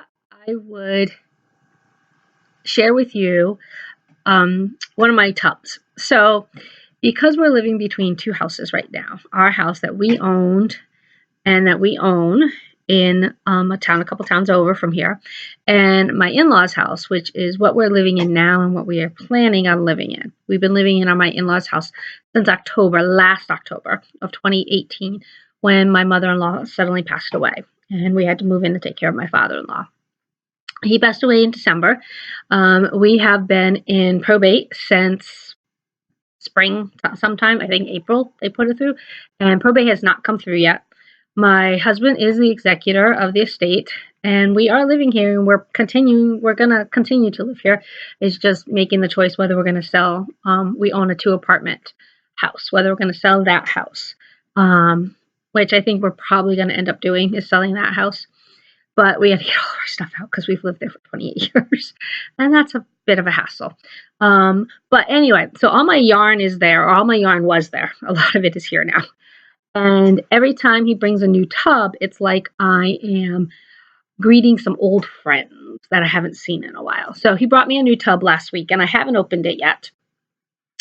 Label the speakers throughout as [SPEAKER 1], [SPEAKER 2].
[SPEAKER 1] thought I would share with you one of my tubs. So, because we're living between two houses right now, our house that we owned and that we own in a town a couple towns over from here, and my in-laws' house, which is what we're living in now and what we are planning on living in. We've been living in my in-laws' house since last October of 2018, when my mother-in-law suddenly passed away, and we had to move in to take care of my father-in-law. He passed away in December. We have been in probate since spring sometime, I think April they put it through, and probate has not come through yet. My husband is the executor of the estate, and we are living here, and we're going to continue to live here. It's just making the choice whether we're going to sell. We own a 2-apartment house, whether we're going to sell that house, which I think we're probably going to end up doing, is selling that house. But we had to get all our stuff out because we've lived there for 28 years, and that's a bit of a hassle. But anyway, so all my yarn is there, or all my yarn was there. A lot of it is here now. And every time he brings a new tub, it's like I am greeting some old friends that I haven't seen in a while. So he brought me a new tub last week, and I haven't opened it yet.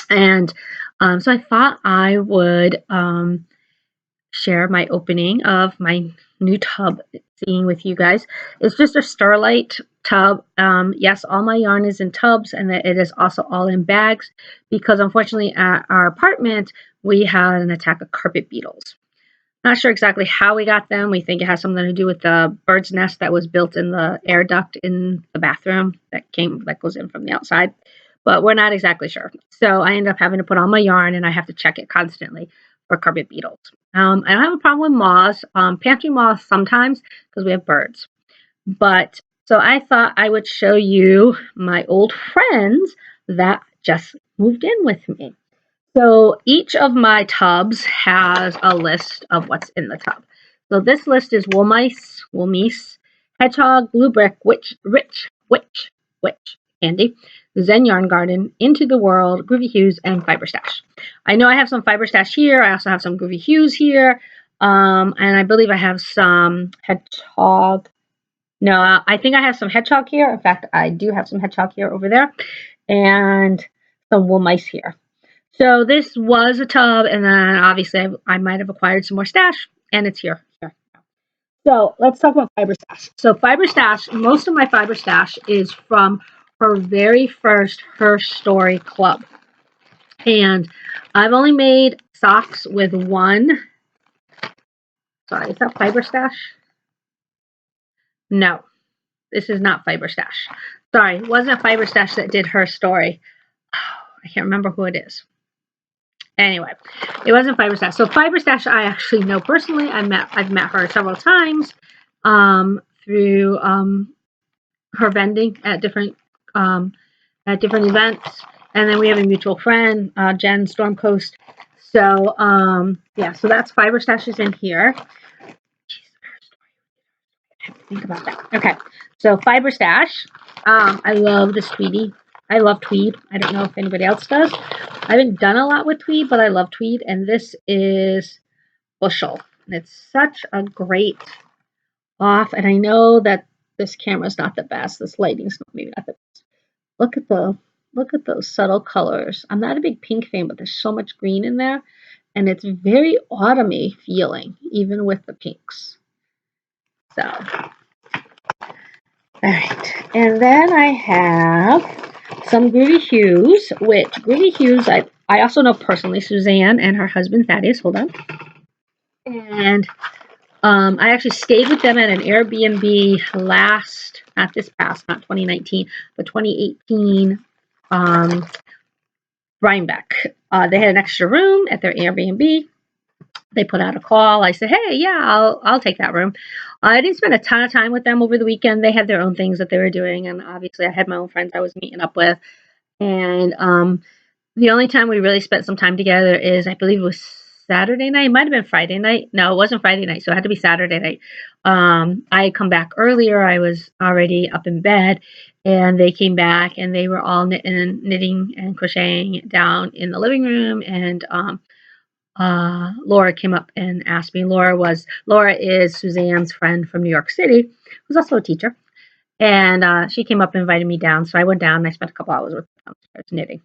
[SPEAKER 1] And so I thought I would share my opening of my new tub scene with you guys. It's just a Starlight tub. Yes, all my yarn is in tubs, and it is also all in bags, because unfortunately at our apartment we had an attack of carpet beetles. Not sure exactly how we got them. We think it has something to do with the bird's nest that was built in the air duct in the bathroom that goes in from the outside, but we're not exactly sure. So I end up having to put on my yarn, and I have to check it constantly for carpet beetles. I don't have a problem with moths, pantry moths sometimes, because we have birds. But so I thought I would show you my old friends that just moved in with me. So each of my tubs has a list of what's in the tub. So this list is wool meese, hedgehog, blue brick, witch, candy, Zen Yarn Garden, Into the World, Groovy Hues, and Fiber Stash. I know I have some Fiber Stash here. I also have some Groovy Hues here. And I believe I have some hedgehog. No, I think I have some hedgehog here. In fact, I do have some hedgehog here over there. And some wool mice here. So this was a tub, and then obviously I might have acquired some more stash, and it's here. So let's talk about Fiber Stash. So Fiber Stash, most of my Fiber Stash is from her very first Her Story Club. And I've only made socks with one. Sorry, is that Fiber Stash? No, this is not Fiber Stash. Sorry, it wasn't Fiber Stash that did Her Story. I can't remember who it is. Anyway, it wasn't Fiber Stash. So Fiber Stash, I actually know personally. I've met her several times through her vending at different events, and then we have a mutual friend, Jen Stormcoast. So yeah, so that's Fiber Stash is in here. I have to think about that. Okay, so Fiber Stash. I love this tweedy. I love tweed. I don't know if anybody else does. I haven't done a lot with tweed, but I love tweed. And this is Bushel. It's such a great off. And I know that this camera's not the best. This lighting's maybe not the best. Look at those subtle colors. I'm not a big pink fan, but there's so much green in there. And it's very autumny feeling, even with the pinks. So, all right. And then I have some Groovy Hues, which Groovy Hues I also know personally, Suzanne and her husband Thaddeus. Hold on. And I actually stayed with them at an Airbnb not 2019, but 2018 Rhinebeck. They had an extra room at their Airbnb. They put out a call. I said, hey, yeah, I'll take that room. I didn't spend a ton of time with them over the weekend. They had their own things that they were doing, and obviously I had my own friends I was meeting up with. And the only time we really spent some time together is, I believe it was Saturday night. It might have been Friday night. No, it wasn't Friday night, so it had to be Saturday night. I had come back earlier. I was already up in bed, and they came back, and they were all knitting and crocheting down in the living room, and Laura came up and asked me. Laura is Suzanne's friend from New York City, who's also a teacher. And she came up and invited me down. So I went down and I spent a couple hours with her downstairs knitting.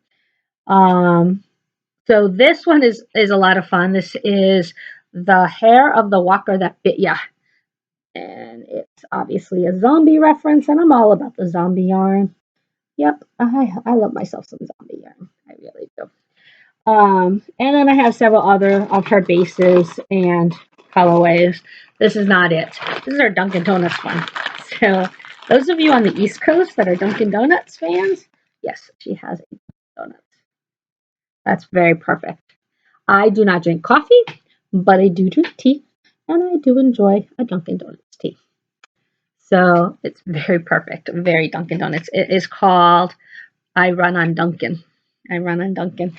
[SPEAKER 1] So this one is a lot of fun. This is The Hair of the Walker That Bit Ya. And it's obviously a zombie reference, and I'm all about the zombie yarn. Yep, I love myself some zombie yarn. I really do. And then I have several other of her bases and colorways. This is not it. This is our Dunkin' Donuts one. So those of you on the East Coast that are Dunkin' Donuts fans, yes, she has a donut. That's very perfect. I do not drink coffee, but I do drink tea, and I do enjoy a Dunkin' Donuts tea. So it's very perfect, very Dunkin' Donuts. It is called I Run on Dunkin'. I Run on Dunkin'.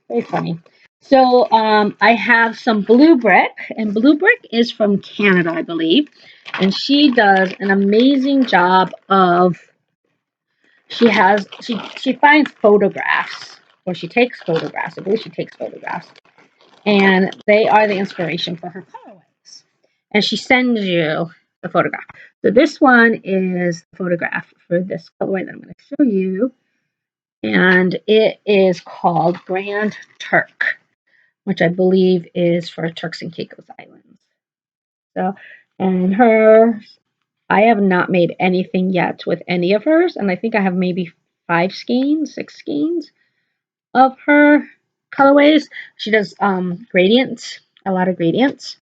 [SPEAKER 1] Very funny. So I have some Blue Brick, and Blue Brick is from Canada, I believe, and she does an amazing job of. She finds photographs, or she takes photographs. I believe she takes photographs, and they are the inspiration for her colorways. And she sends you the photograph. So this one is the photograph for this colorway that I'm going to show you, and it is called Grand Turk, which I believe is for Turks and Caicos Islands. So, and hers, I have not made anything yet with any of hers, and I think I have maybe 6 skeins of her colorways. She does gradients, a lot of gradients.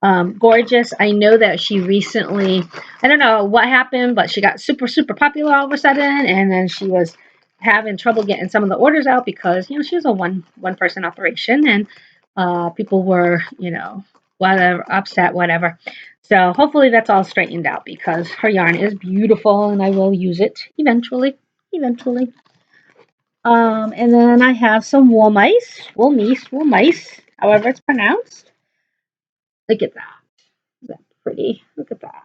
[SPEAKER 1] Gorgeous. I know that she recently, I don't know what happened, but she got super, super popular all of a sudden, and then she was having trouble getting some of the orders out because, she was a one person operation, and people were, whatever, upset, whatever. So hopefully that's all straightened out because her yarn is beautiful and I will use it eventually. And then I have some wool mice, however it's pronounced. Look at that. Is that pretty? Look at that.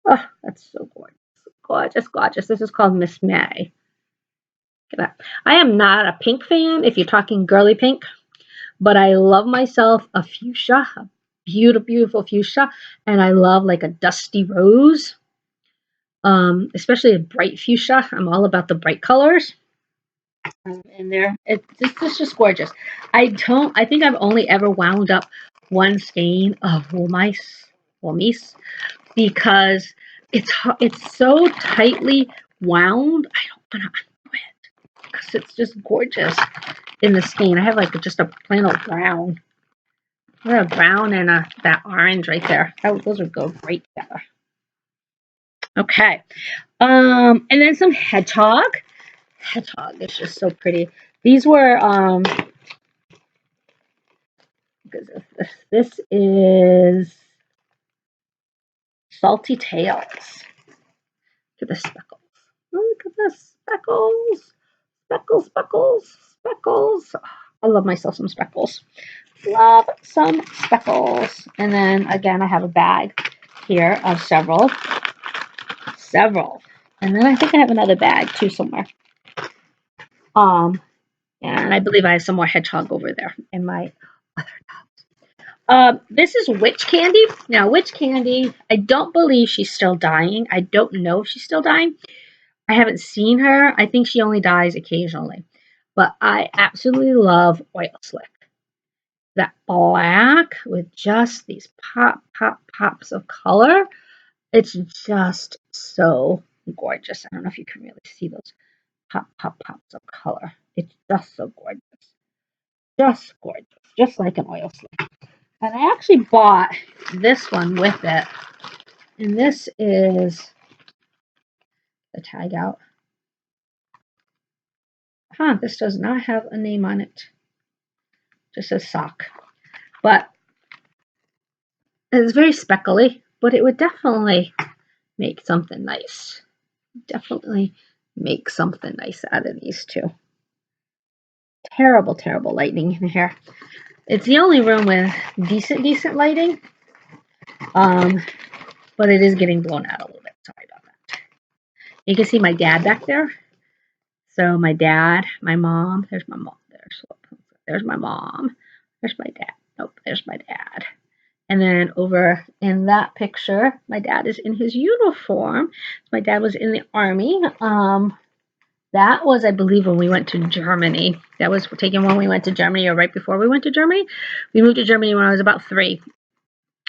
[SPEAKER 1] Oh, that's so gorgeous. Gorgeous, gorgeous. This is called Miss May. Look at that. I am not a pink fan if you're talking girly pink, but I love myself a fuchsia, a beautiful, beautiful fuchsia, and I love like a dusty rose, especially a bright fuchsia. I'm all about the bright colors. And it's just gorgeous. I think I've only ever wound up one skein of wool mice, because it's so tightly wound. I don't want to undo it because it's just gorgeous in the skein. I have like just a plain old brown. I have a brown and that orange right there. Those would go great together. Okay. And then some hedgehog. Hedgehog is just so pretty. These were this is Salty Tails. Look at the speckles. Look at the speckles. Speckles. I love myself some speckles. Love some speckles. And then again, I have a bag here of several. And then I think I have another bag too somewhere. And I believe I have some more hedgehog over there in my other tubs. This is Witch Candy. Now, Witch Candy, I don't believe she's still dying. I don't know if she's still dying. I haven't seen her. I think she only dies occasionally. But I absolutely love Oil Slick. That black with just these pops of color. It's just so gorgeous. I don't know if you can really see those pops of color. It's just so gorgeous. Just gorgeous. Just like an oil slick. And I actually bought this one with it. And this is the tag out. This does not have a name on it. Just a sock. But it's very speckly, but it would definitely make something nice. Definitely make something nice out of these two. Terrible lighting in here. It's the only room with decent lighting. But it is getting blown out a little bit. Sorry about that. You can see my dad back there. So my dad, my mom, there's my mom. There's my mom. There's my dad. Nope, there's my dad. And then over in that picture, my dad is in his uniform. My dad was in the army. That was, I believe, when we went to Germany. That was taken when we went to Germany, or right before we went to Germany. We moved to Germany when I was about 3.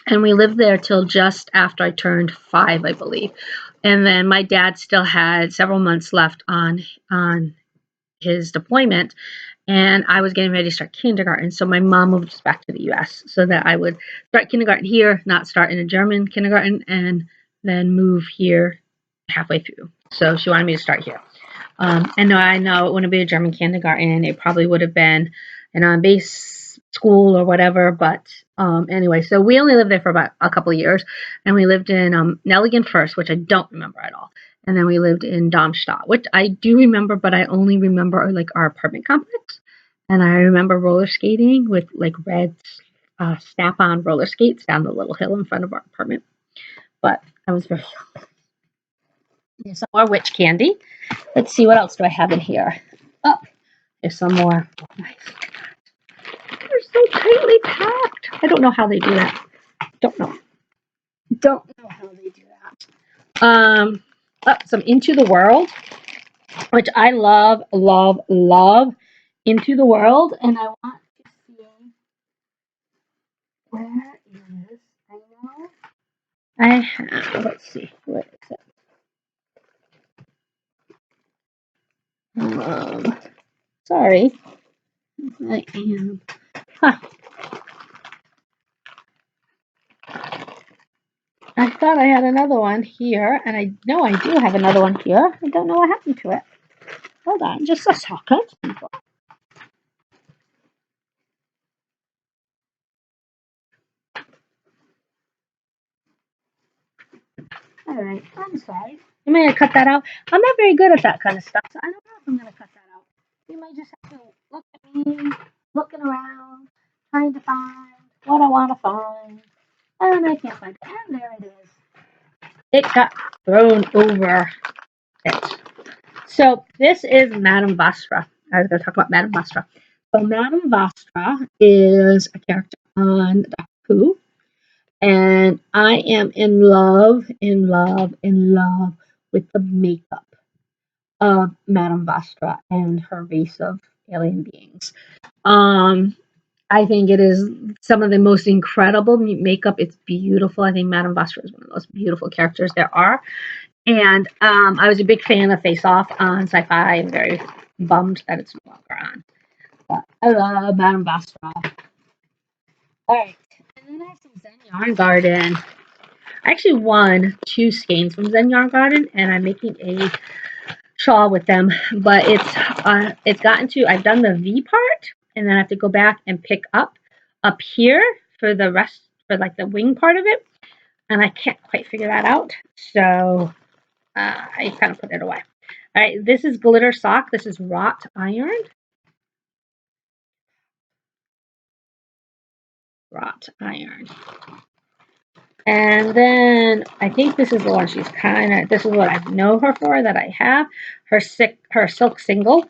[SPEAKER 1] And we lived there till just after I turned 5, I believe. And then my dad still had several months left on his deployment, and I was getting ready to start kindergarten. So my mom moved us back to the U.S. so that I would start kindergarten here, not start in a German kindergarten, and then move here halfway through. So she wanted me to start here. And I know it wouldn't be a German kindergarten. It probably would have been an on-base school or whatever. But anyway, so we only lived there for about a couple of years. And we lived in Nelligan first, which I don't remember at all. And then we lived in Darmstadt, which I do remember, but I only remember like our apartment complex. And I remember roller skating with like red snap-on roller skates down the little hill in front of our apartment. But I was very young. There's some more witch candy. Let's see, what else do I have in here? Oh, there's some more. Nice. They're so tightly packed. I don't know how they do that. Don't know how they do that. Some Into the World, which I love, love, love. Into the World, and I want to see where is. I know I have. Let's see, where is it? Sorry, I am. Huh. I thought I had another one here, and I know I do have another one here. I don't know what happened to it. Hold on, just a second. All right, I'm sorry. You may have cut that out. I'm not very good at that kind of stuff, so I don't know if I'm going to cut that out. You might just have to look at me, looking around, trying to find what I want to find. And I can't find it. And there it is. It got thrown over it. So this is Madame Vastra. I was going to talk about Madame Vastra. So Madame Vastra is a character on Doctor Who. And I am in love, in love, in love with the makeup of Madame Vastra and her race of alien beings. I think it is some of the most incredible makeup. It's beautiful. I think Madame Vastra is one of the most beautiful characters there are. And I was a big fan of Face Off on Sci-Fi. I'm very bummed that it's no longer on. But I love Madame Vastra. All right. And then I have some Zen Yarn Garden. I actually won 2 skeins from Zen Yarn Garden, and I'm making a shawl with them. But it's gotten to, I've done the V part, and then I have to go back and pick up here for the rest, for like the wing part of it. And I can't quite figure that out. So I kind of put it away. All right, this is Glitter Sock. This is wrought iron. Wrought iron. And then I think this is the one she's this is what I know her for, that I have. Her silk single.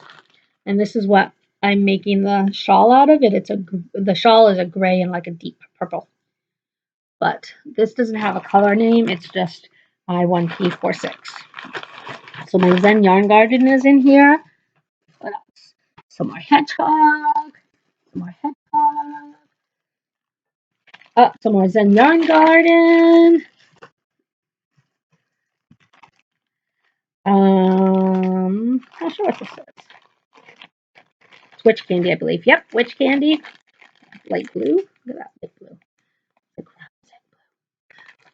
[SPEAKER 1] And this is what I'm making the shawl out of it. The shawl is a gray and like a deep purple. But this doesn't have a color name. It's just I1P46. So my Zen Yarn Garden is in here. What else? Some more hedgehog. Some more hedgehog. Some more Zen Yarn Garden. Not sure what this is. It's witch candy, I believe. Yep, witch candy. Light blue. Look at that light blue.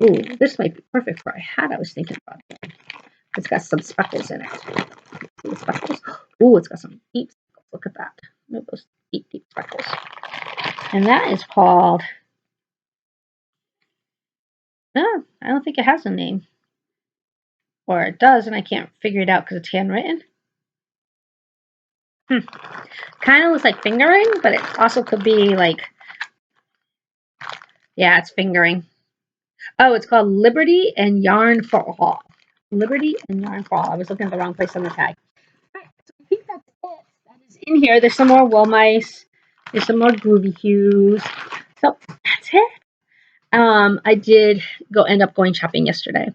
[SPEAKER 1] Ooh, this might be perfect for a hat I was thinking about. It's got some speckles in it. Speckles. Ooh, it's got some deep speckles. Look at that. Look at those deep, deep speckles. And that is called... No, I don't think it has a name. Or it does, and I can't figure it out because it's handwritten. Kind of looks like fingering, but it also could be like... Yeah, it's fingering. Oh, it's called Liberty and Yarn for All. Liberty and Yarn for All. I was looking at the wrong place on the tag. All right, so I think that's it. That is in here. There's some more wool mice. There's some more groovy hues. So that's it. I did end up going shopping yesterday,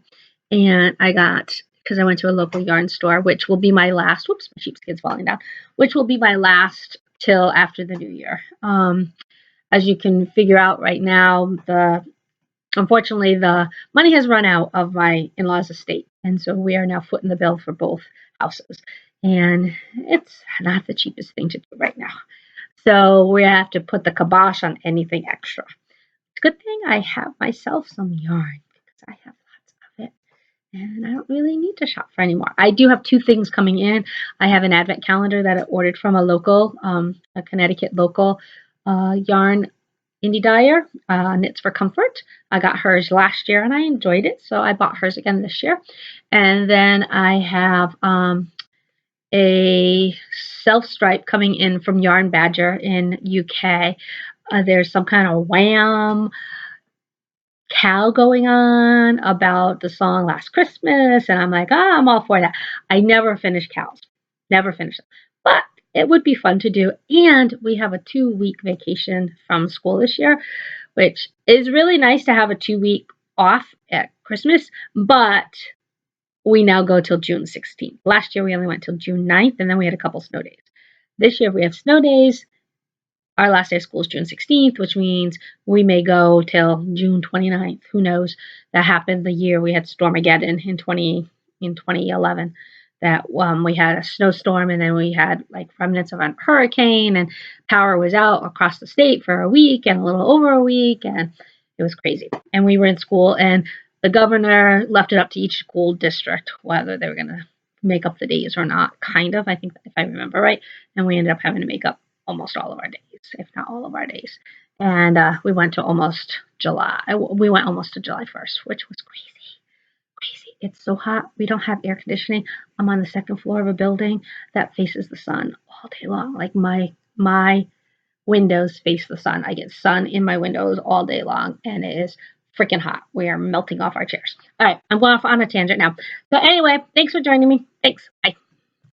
[SPEAKER 1] and I got, because I went to a local yarn store, which will be my last. Whoops, my sheepskin's falling down. Which will be my last till after the new year. As you can figure out right now, unfortunately the money has run out of my in-laws' estate, and so we are now footing the bill for both houses, and it's not the cheapest thing to do right now. So we have to put the kibosh on anything extra. It's a good thing I have myself some yarn because I have lots of it and I don't really need to shop for anymore. I do have two things coming in. I have an advent calendar that I ordered from a local, a Connecticut local yarn indie dyer, Knits for Comfort. I got hers last year and I enjoyed it, so I bought hers again this year. And then I have a self stripe coming in from Yarn Badger in UK. There's some kind of wham cow going on about the song Last Christmas, and I'm like, I'm all for that. I never finish cows, never finish them, but it would be fun to do. And we have a 2-week vacation from school this year, which is really nice to have a 2-week off at Christmas, but we now go till June 16th. Last year we only went till June 9th, and then we had a couple snow days. This year we have snow days. Our last day of school is June 16th, which means we may go till June 29th. Who knows? That happened the year we had Stormageddon in 2011. That we had a snowstorm, and then we had like remnants of a hurricane, and power was out across the state for a week and a little over a week, and it was crazy. And we were in school, and the governor left it up to each school district whether they were going to make up the days or not, kind of, I think, if I remember right. And we ended up having to make up almost all of our days, if not all of our days. And we went to almost July. We went almost to July 1st, which was crazy. Crazy. It's so hot. We don't have air conditioning. I'm on the second floor of a building that faces the sun all day long. Like my windows face the sun. I get sun in my windows all day long, and it is freaking hot. We are melting off our chairs. All right, I'm going off on a tangent now. So anyway, thanks for joining me. Thanks. Bye.